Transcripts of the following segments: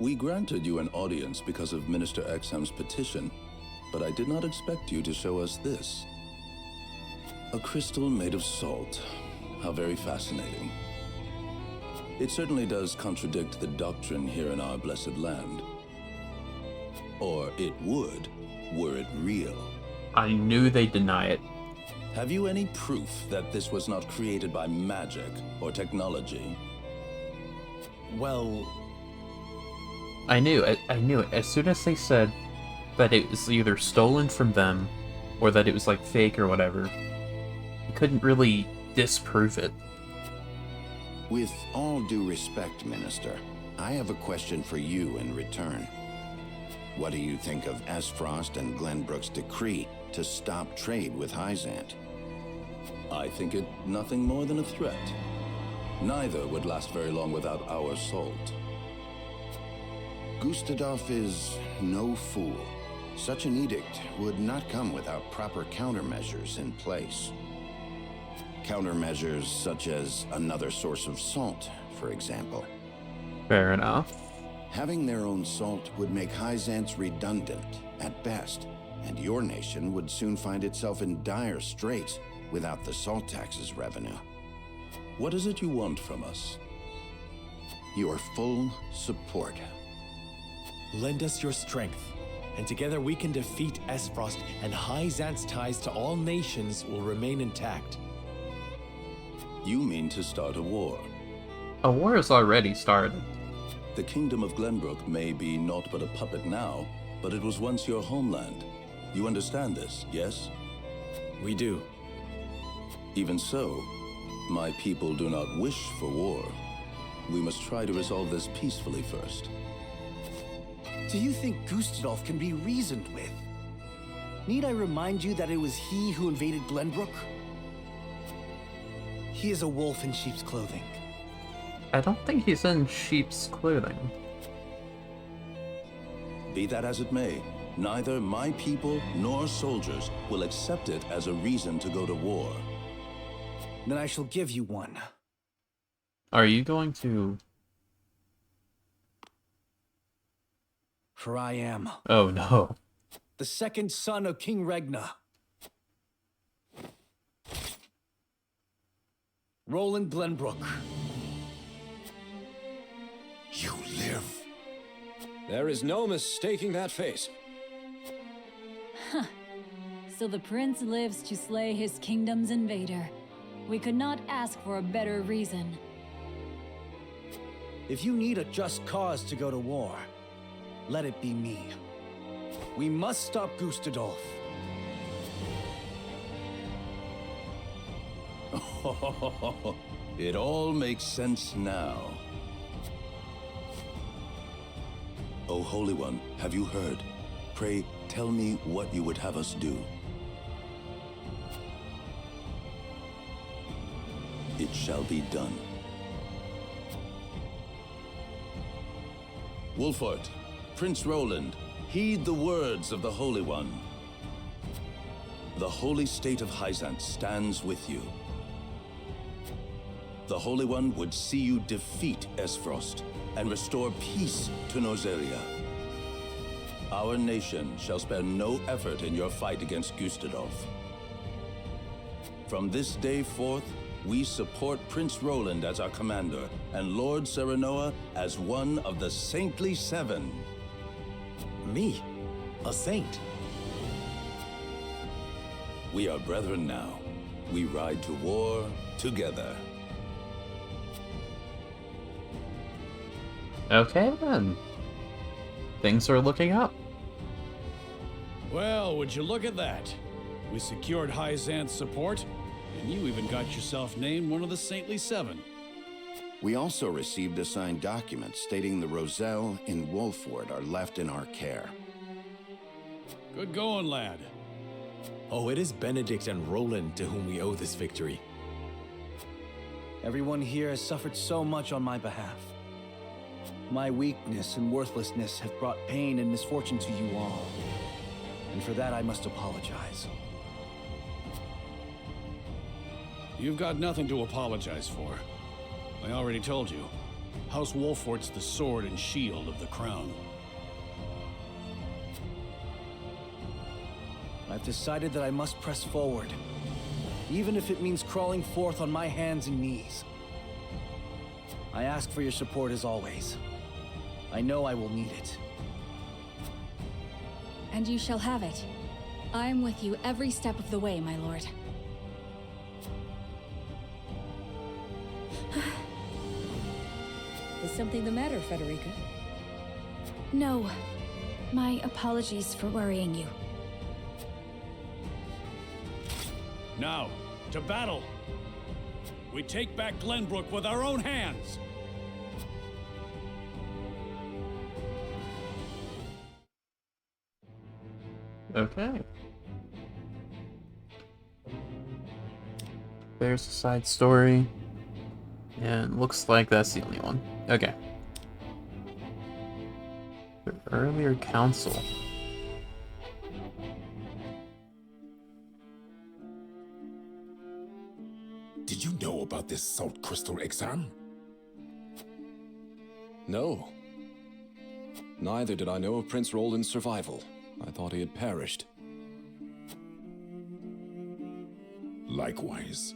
We granted you an audience because of Minister Exham's petition, but I did not expect you to show us this. A crystal made of salt. How very fascinating. It certainly does contradict the doctrine here in our blessed land. Or it would, were it real. I knew they'd deny it. Have you any proof that this was not created by magic or technology? Well... I knew it. As soon as they said that it was either stolen from them or that it was like fake or whatever, I couldn't really disprove it. With all due respect, Minister, I have a question for you in return. What do you think of Esfrost and Glenbrook's decree to stop trade with Hyzant? I think it nothing more than a threat. Neither would last very long without our salt. Gustadolf is no fool. Such an edict would not come without proper countermeasures in place. Countermeasures such as another source of salt, for example. Fair enough. Having their own salt would make Hyzant's redundant, at best, and your nation would soon find itself in dire straits without the salt tax's revenue. What is it you want from us? Your full support. Lend us your strength, and together we can defeat Esfrost, and Hyzant's ties to all nations will remain intact. You mean to start a war? A war has already started. The kingdom of Glenbrook may be naught but a puppet now, but it was once your homeland. You understand this, yes? We do. Even so, my people do not wish for war. We must try to resolve this peacefully first. Do you think Gustadolf can be reasoned with? Need I remind you that it was he who invaded Glenbrook? He is a wolf in sheep's clothing. I don't think he's in sheep's clothing. Be that as it may, neither my people nor soldiers will accept it as a reason to go to war. Then I shall give you one. Are you going to... For I am Oh no. the second son of King Regna. Roland Glenbrook. You live. There is no mistaking that face. So the prince lives to slay his kingdom's invader. We could not ask for a better reason. If you need a just cause to go to war, let it be me. We must stop Gustadolf. It all makes sense now. O Holy One, have you heard? Pray, tell me what you would have us do. It shall be done. Wolfort, Prince Roland, heed the words of the Holy One. The holy state of Hyzant stands with you. The Holy One would see you defeat Esfrost and restore peace to Nozeria. Our nation shall spare no effort in your fight against Gustadolf. From this day forth, we support Prince Roland as our commander and Lord Serenoa as one of the Saintly Seven. Me? A saint? We are brethren now. We ride to war together. Okay then. Things are looking up. Well, would you look at that? We secured Hyzant's support, and you even got yourself named one of the Saintly Seven. We also received a signed document stating the Roselle and Wolford are left in our care. Good going, lad. Oh, it is Benedict and Roland to whom we owe this victory. Everyone here has suffered so much on my behalf. My weakness and worthlessness have brought pain and misfortune to you all. And for that I must apologize. You've got nothing to apologize for. I already told you. House Wolfort's the sword and shield of the crown. I've decided that I must press forward, even if it means crawling forth on my hands and knees. I ask for your support as always. I know I will need it. And you shall have it. I am with you every step of the way, my lord. Is something the matter, Federica? No. My apologies for worrying you. Now, to battle! We take back Glenbrook with our own hands! Okay. There's a side story. And looks like that's the only one. Okay. The earlier council. Did you know about this salt crystal exam? No. Neither did I know of Prince Roland's survival. I thought he had perished. Likewise.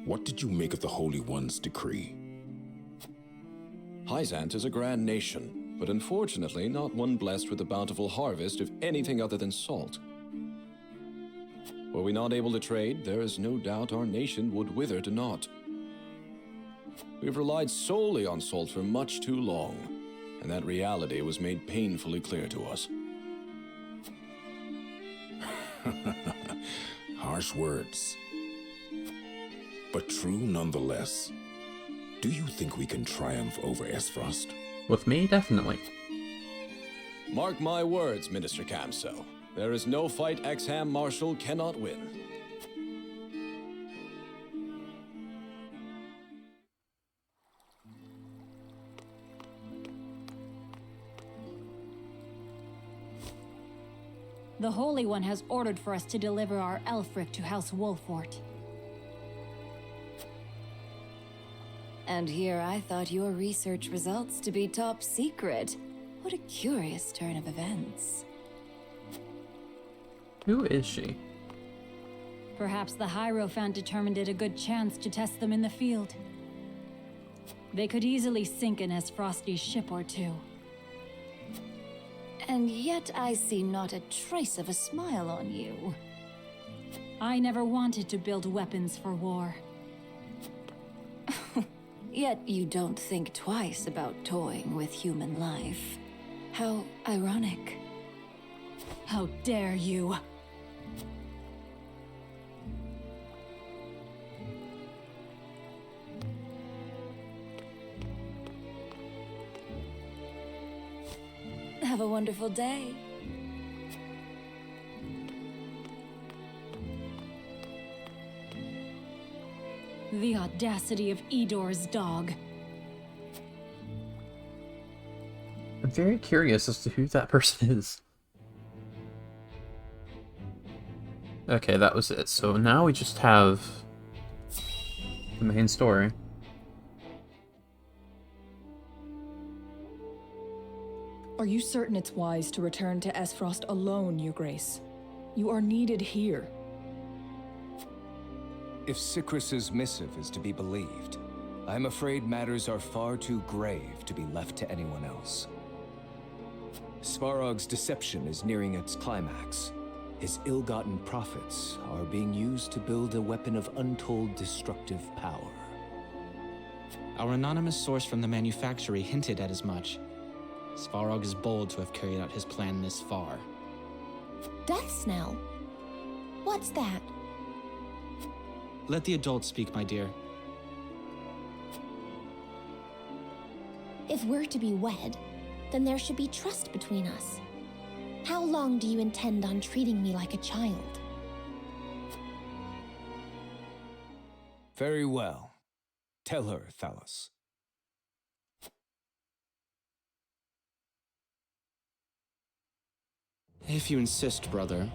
What did you make of the Holy One's decree? Hyzant is a grand nation, but unfortunately not one blessed with a bountiful harvest of anything other than salt. Were we not able to trade, there is no doubt our nation would wither to naught. We've relied solely on salt for much too long, and that reality was made painfully clear to us. Harsh words, but true nonetheless. Do you think we can triumph over Esfrost? With me, definitely. Mark my words, Minister Camso. There is no fight Exham Marshal cannot win. The Holy One has ordered for us to deliver our Elfric to House Wolfort. And here I thought your research results to be top secret. What a curious turn of events. Who is she? Perhaps the Hierophant determined it a good chance to test them in the field. They could easily sink an Esfrosti ship or two. And yet I see not a trace of a smile on you. I never wanted to build weapons for war. Yet you don't think twice about toying with human life. How ironic. How dare you! Have a wonderful day. The audacity of Edor's dog. I'm very curious as to who that person is. Okay, that was it. So now we just have the main story. Are you certain it's wise to return to Esfrost alone, Your Grace? You are needed here. If Sikrus's missive is to be believed, I'm afraid matters are far too grave to be left to anyone else. Svarog's deception is nearing its climax. His ill-gotten profits are being used to build a weapon of untold destructive power. Our anonymous source from the manufactory hinted at as much. Svarog is bold to have carried out his plan this far. Death Snell? What's that? Let the adults speak, my dear. If we're to be wed, then there should be trust between us. How long do you intend on treating me like a child? Very well. Tell her, Thalos. If you insist, brother.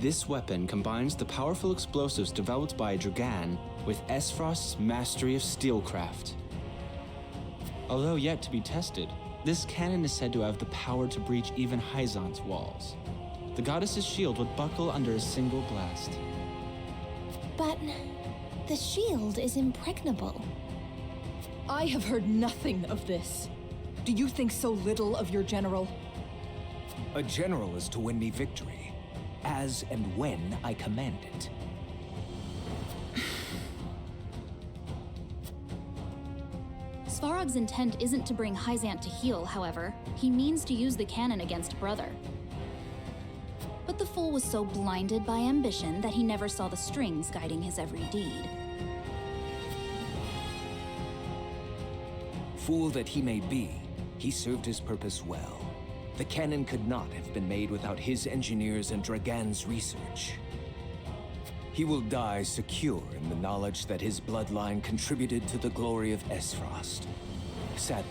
This weapon combines the powerful explosives developed by Dragan with Esfrost's mastery of steelcraft. Although yet to be tested, this cannon is said to have the power to breach even Hyzant's walls. The goddess's shield would buckle under a single blast. But the shield is impregnable. I have heard nothing of this. Do you think so little of your general? A general is to win me victory, as and when I command it. Svarog's intent isn't to bring Hyzant to heel, however. He means to use the cannon against Brother. But the fool was so blinded by ambition that he never saw the strings guiding his every deed. Fool that he may be, he served his purpose well. The cannon could not have been made without his engineers and Dragan's research. He will die secure in the knowledge that his bloodline contributed to the glory of Esfrost. Sadly,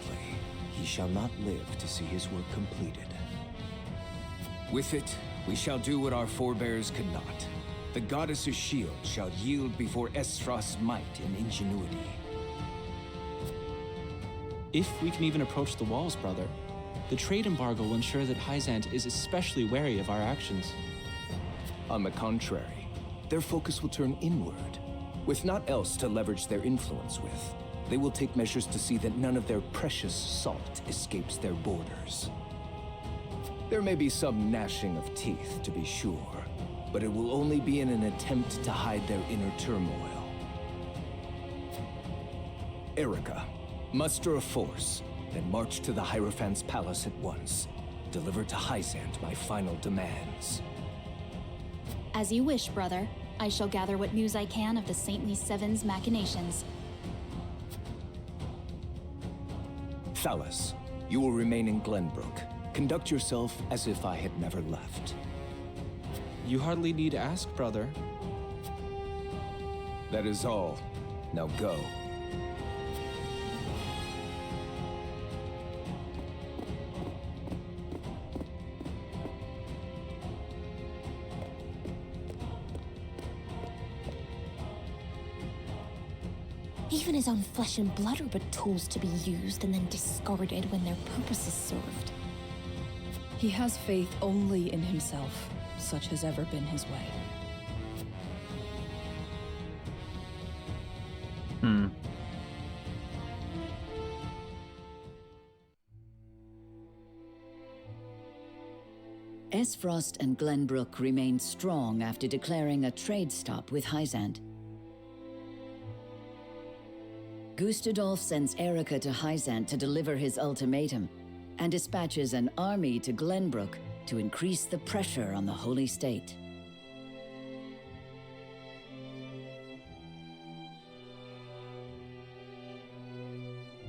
he shall not live to see his work completed. With it, we shall do what our forebears could not. The goddess's shield shall yield before Esfrost's might and ingenuity. If we can even approach the walls, Brother, the trade embargo will ensure that Hyzant is especially wary of our actions. On the contrary, their focus will turn inward. With naught else to leverage their influence with, they will take measures to see that none of their precious salt escapes their borders. There may be some gnashing of teeth, to be sure, but it will only be in an attempt to hide their inner turmoil. Erica, muster a force, then march to the Hierophant's palace at once. Deliver to Hyzant my final demands. As you wish, Brother. I shall gather what news I can of the Saintly Seven's machinations. Thalas, you will remain in Glenbrook. Conduct yourself as if I had never left. You hardly need to ask, Brother. That is all. Now go. Even his own flesh and blood are but tools to be used and then discarded when their purpose is served. He has faith only in himself. Such has ever been his way. Esfrost and Glenbrook remained strong after declaring a trade stop with Hyzant. Gustadolf sends Erica to Hyzant to deliver his ultimatum, and dispatches an army to Glenbrook to increase the pressure on the Holy State.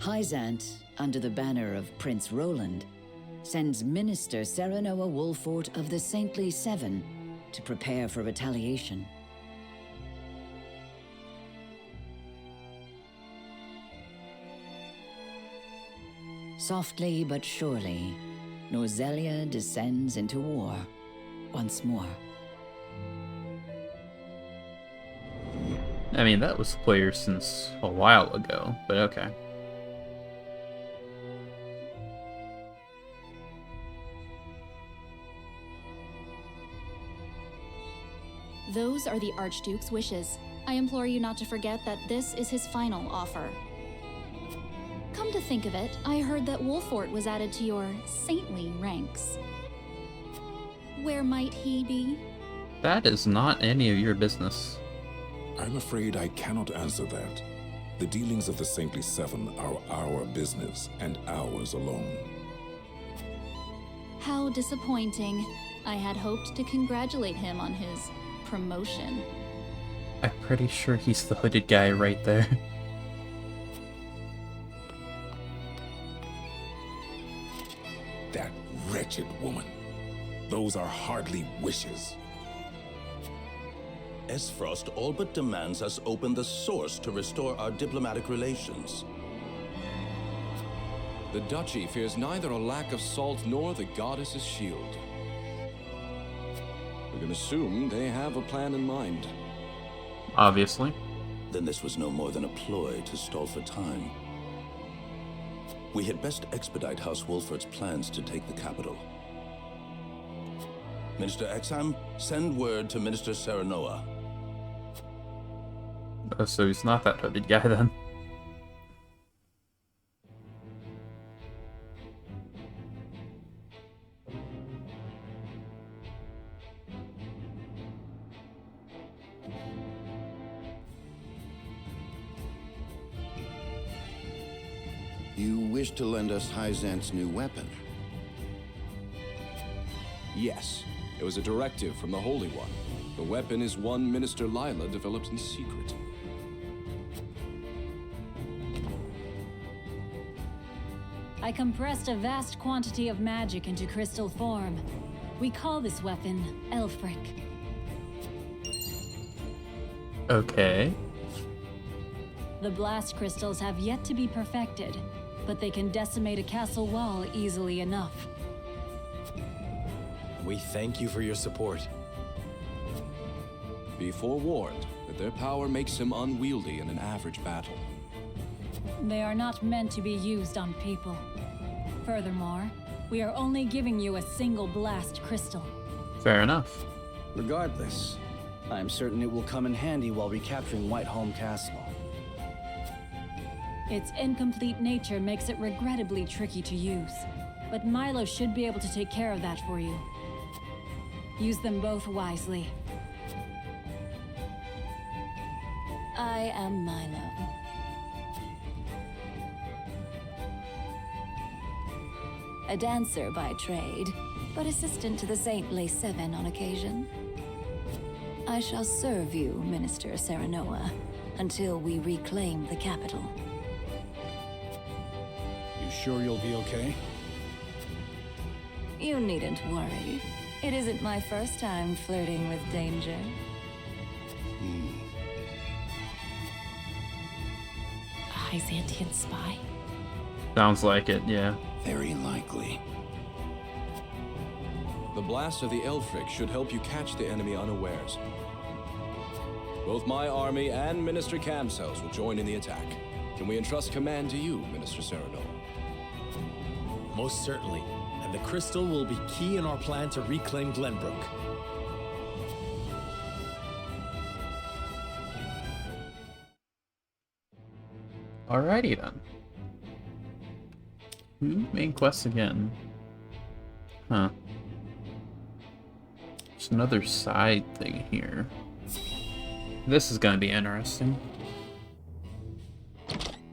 Hyzant, under the banner of Prince Roland, sends Minister Serenoa Wolfort of the Saintly Seven to prepare for retaliation. Softly but surely, Norzelia descends into war once more. I mean, that was clear since a while ago, but okay. Those are the Archduke's wishes. I implore you not to forget that this is his final offer. Come to think of it, I heard that Wolfort was added to your saintly ranks. Where might he be? That is not any of your business. I'm afraid I cannot answer that. The dealings of the Saintly Seven are our business, and ours alone. How disappointing. I had hoped to congratulate him on his promotion. I'm pretty sure he's the hooded guy right there. That wretched woman. Those are hardly wishes. Esfrost all but demands us open the source to restore our diplomatic relations. The Duchy fears neither a lack of salt nor the goddess's shield. We can assume they have a plan in mind. Obviously. Then this was no more than a ploy to stall for time. We had best expedite House Wolfort's plans to take the capital. Minister Exham, send word to Minister Serenoa. Oh, so he's not that hooded guy then. You wish to lend us Hyzant's new weapon? Yes, it was a directive from the Holy One. The weapon is one Minister Lila developed in secret. I compressed a vast quantity of magic into crystal form. We call this weapon Elfric. Okay. The blast crystals have yet to be perfected, but they can decimate a castle wall easily enough. We thank you for your support. Be forewarned that their power makes him unwieldy in an average battle. They are not meant to be used on people. Furthermore, we are only giving you a single blast crystal. Fair enough. Regardless, I'm certain it will come in handy while recapturing Whiteholm Castle. Its incomplete nature makes it regrettably tricky to use, but Milo should be able to take care of that for you. Use them both wisely. I am Milo. A dancer by trade, but assistant to the saintly Seven on occasion. I shall serve you, Minister Serenoa, until we reclaim the capital. You sure you'll be okay? You needn't worry. It isn't my first time flirting with danger. A Hyzantian spy? Sounds like it, yeah. Very likely. The blast of the Elfric should help you catch the enemy unawares. Both my army and Minister Camsel's will join in the attack. Can we entrust command to you, Minister Serenoa? Most certainly. And the crystal will be key in our plan to reclaim Glenbrook. Alrighty then. Main quest again. Huh. There's another side thing here. This is gonna be interesting.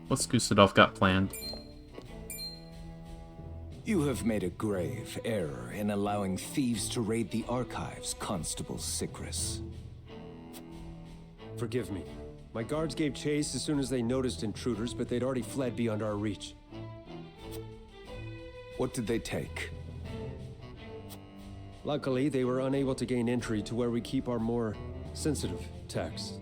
What's Gustadolf got planned? You have made a grave error in allowing thieves to raid the archives, Constable Sigrus. Forgive me. My guards gave chase as soon as they noticed intruders, but they'd already fled beyond our reach. What did they take? Luckily, they were unable to gain entry to where we keep our more sensitive texts.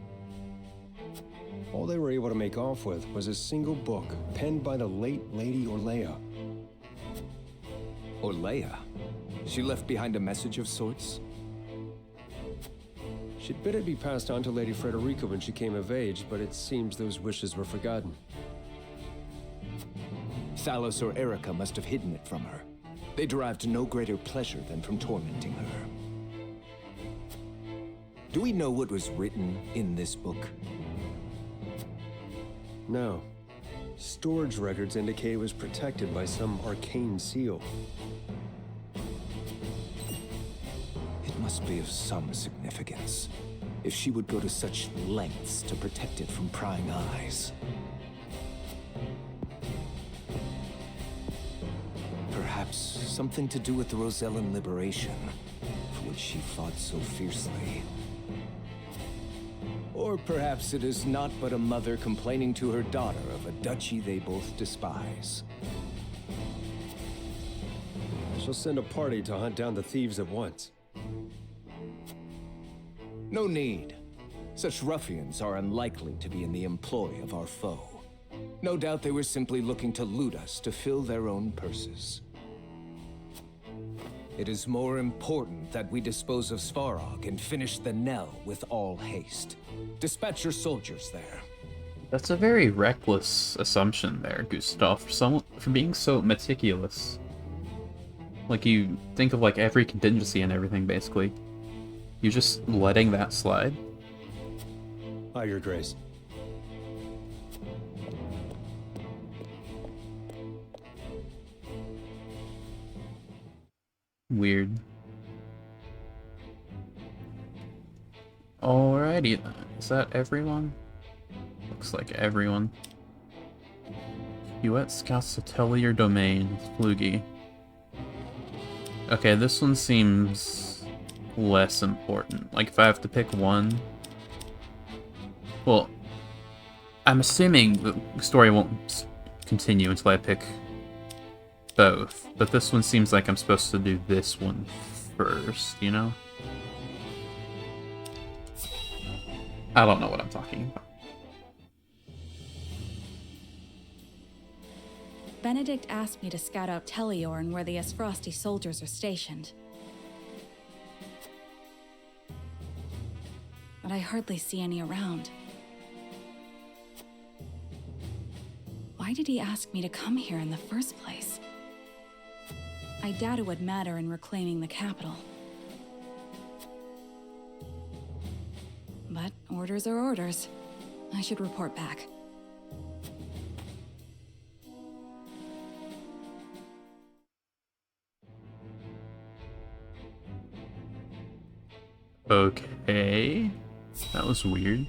All they were able to make off with was a single book, penned by the late Lady Orlea. Orlea? She left behind a message of sorts? She'd bid it be passed on to Lady Frederica when she came of age, but it seems those wishes were forgotten. Thalos or Erica must have hidden it from her. They derived no greater pleasure than from tormenting her. Do we know what was written in this book? No. Storage records indicate it was protected by some arcane seal. It must be of some significance, if she would go to such lengths to protect it from prying eyes. Perhaps something to do with the Rosellan liberation, for which she fought so fiercely. Or perhaps it is not but a mother complaining to her daughter of a duchy they both despise. I shall send a party to hunt down the thieves at once. No need. Such ruffians are unlikely to be in the employ of our foe. No doubt they were simply looking to loot us to fill their own purses. It is more important that we dispose of Svarog and finish the Nell with all haste. Dispatch your soldiers there. That's a very reckless assumption there, Gustav, for being so meticulous. Like, you think of, like, every contingency and everything, basically. You're just letting that slide? Aye, Your Grace. Weird. Alrighty then. Is that everyone? Looks like everyone. Huet scouts to Tellier Domain with Flugy. Okay, this one seems less important. Like, if I have to pick one... Well, I'm assuming the story won't continue until I pick both, but this one seems like I'm supposed to do this one first, you know? I don't know what I'm talking about. Benedict asked me to scout out Telliorn where the Esfrosti soldiers are stationed. But I hardly see any around. Why did he ask me to come here in the first place? I doubt it would matter in reclaiming the capital. But orders are orders. I should report back. Okay. That was weird.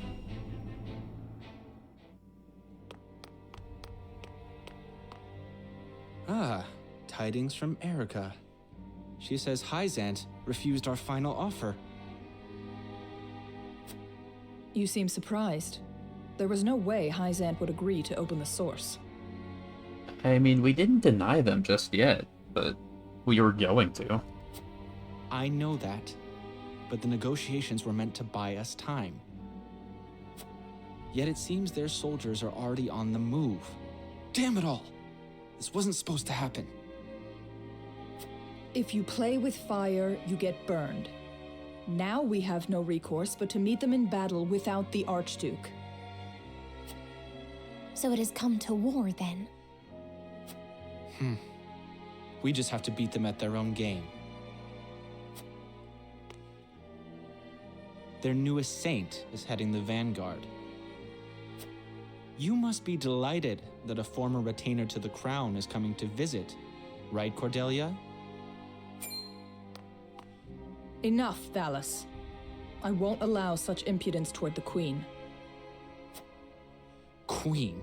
Ah, tidings from Erica. She says Hyzant refused our final offer. You seem surprised. There was no way Hyzant would agree to open the source. I mean, we didn't deny them just yet, but we were going to. I know that, but the negotiations were meant to buy us time. Yet it seems their soldiers are already on the move. Damn it all! This wasn't supposed to happen. If you play with fire, you get burned. Now we have no recourse but to meet them in battle without the Archduke. So it has come to war, then? We just have to beat them at their own game. Their newest saint is heading the vanguard. You must be delighted that a former retainer to the crown is coming to visit, right, Cordelia? Enough, Valis. I won't allow such impudence toward the Queen. Queen?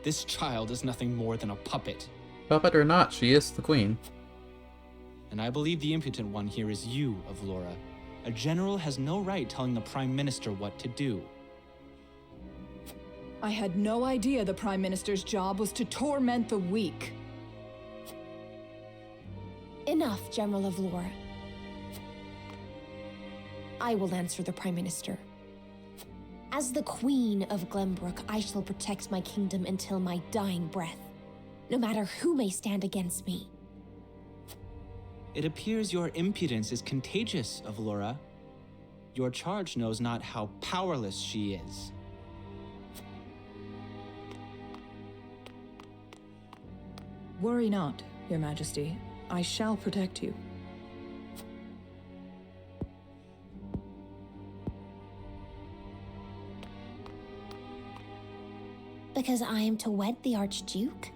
This child is nothing more than a puppet. Puppet or not, she is the Queen. And I believe the impotent one here is you, Avlora. A general has no right telling the Prime Minister what to do. I had no idea the Prime Minister's job was to torment the weak. Enough, General Avlora. I will answer the Prime Minister. As the Queen of Glenbrook, I shall protect my kingdom until my dying breath, no matter who may stand against me. It appears your impudence is contagious, Avlora. Your charge knows not how powerless she is. Worry not, Your Majesty. I shall protect you. Because I am to wed the Archduke?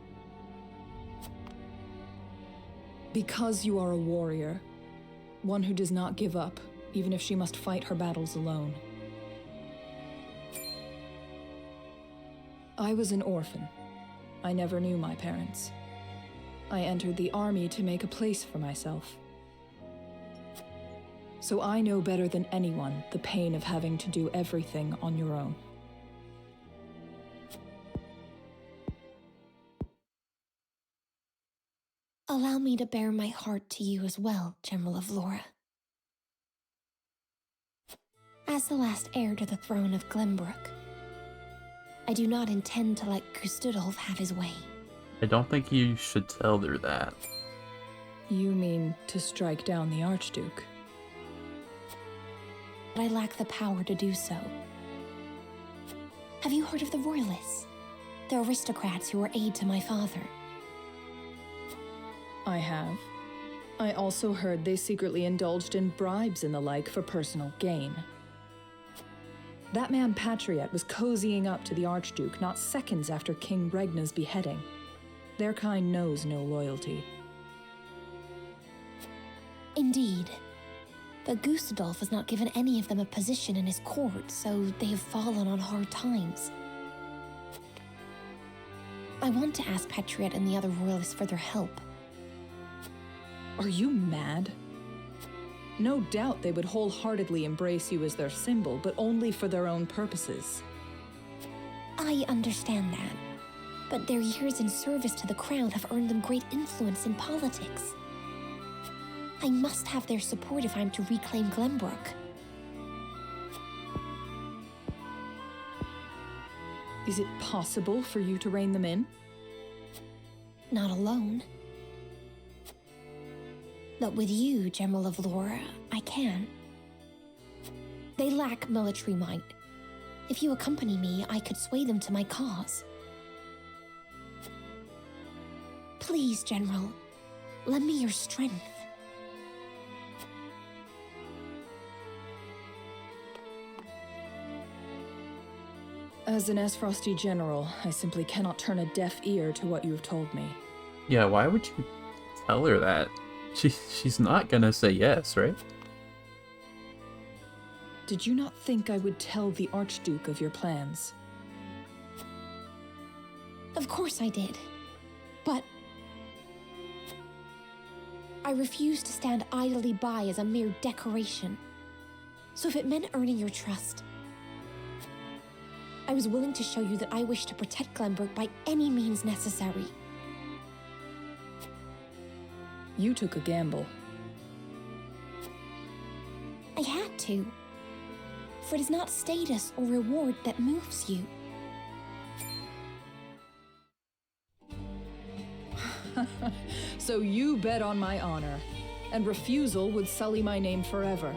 Because you are a warrior. One who does not give up, even if she must fight her battles alone. I was an orphan. I never knew my parents. I entered the army to make a place for myself. So I know better than anyone the pain of having to do everything on your own. Allow me to bare my heart to you as well, General Avlora. As the last heir to the throne of Glenbrook, I do not intend to let Gustudolf have his way. I don't think you should tell her that. You mean to strike down the Archduke? But I lack the power to do so. Have you heard of the Royalists? The aristocrats who were aid to my father. I have. I also heard they secretly indulged in bribes and the like for personal gain. That man Patriot was cozying up to the Archduke not seconds after King Regna's beheading. Their kind knows no loyalty. Indeed. But Gustadolf has not given any of them a position in his court, so they have fallen on hard times. I want to ask Patriot and the other royalists for their help. Are you mad? No doubt they would wholeheartedly embrace you as their symbol, but only for their own purposes. I understand that. But their years in service to the crown have earned them great influence in politics. I must have their support if I'm to reclaim Glenbrook. Is it possible for you to rein them in? Not alone. But with you, General of Laura, I can. They lack military might. If you accompany me, I could sway them to my cause. Please, General, lend me your strength. As an Esfrosty general, I simply cannot turn a deaf ear to what you have told me. Yeah, why would you tell her that? She's not gonna say yes, right? Did you not think I would tell the Archduke of your plans? Of course I did. But I refuse to stand idly by as a mere decoration. So if it meant earning your trust, I was willing to show you that I wish to protect Glenbrook by any means necessary. You took a gamble. I had to. For it is not status or reward that moves you. So you bet on my honor, and refusal would sully my name forever.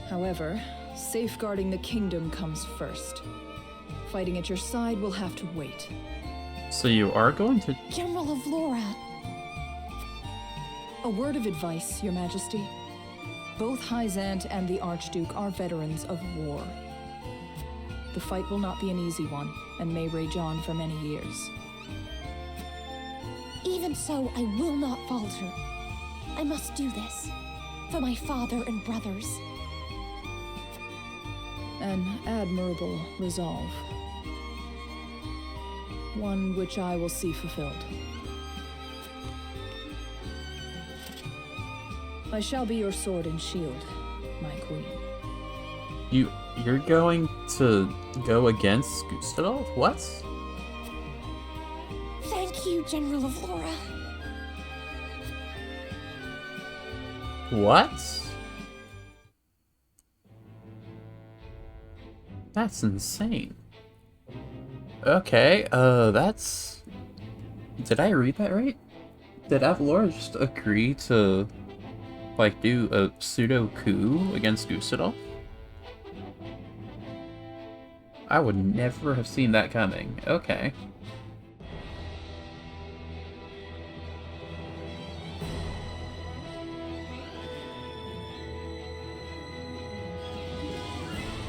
However, safeguarding the kingdom comes first. Fighting at your side will have to wait. So you are going to... General of Laura! A word of advice, Your Majesty. Both Hyzant and the Archduke are veterans of war. The fight will not be an easy one, and may rage on for many years. Even so, I will not falter. I must do this. For my father and brothers. An admirable resolve. One which I will see fulfilled. I shall be your sword and shield, my queen. You're going to go against Gustadolf? What? Thank you, General of Laura. What? That's insane. Okay, that's... Did I read that right? Did Avalora just agree to, like, do a pseudo-coup against Gustadolf? I would never have seen that coming. Okay.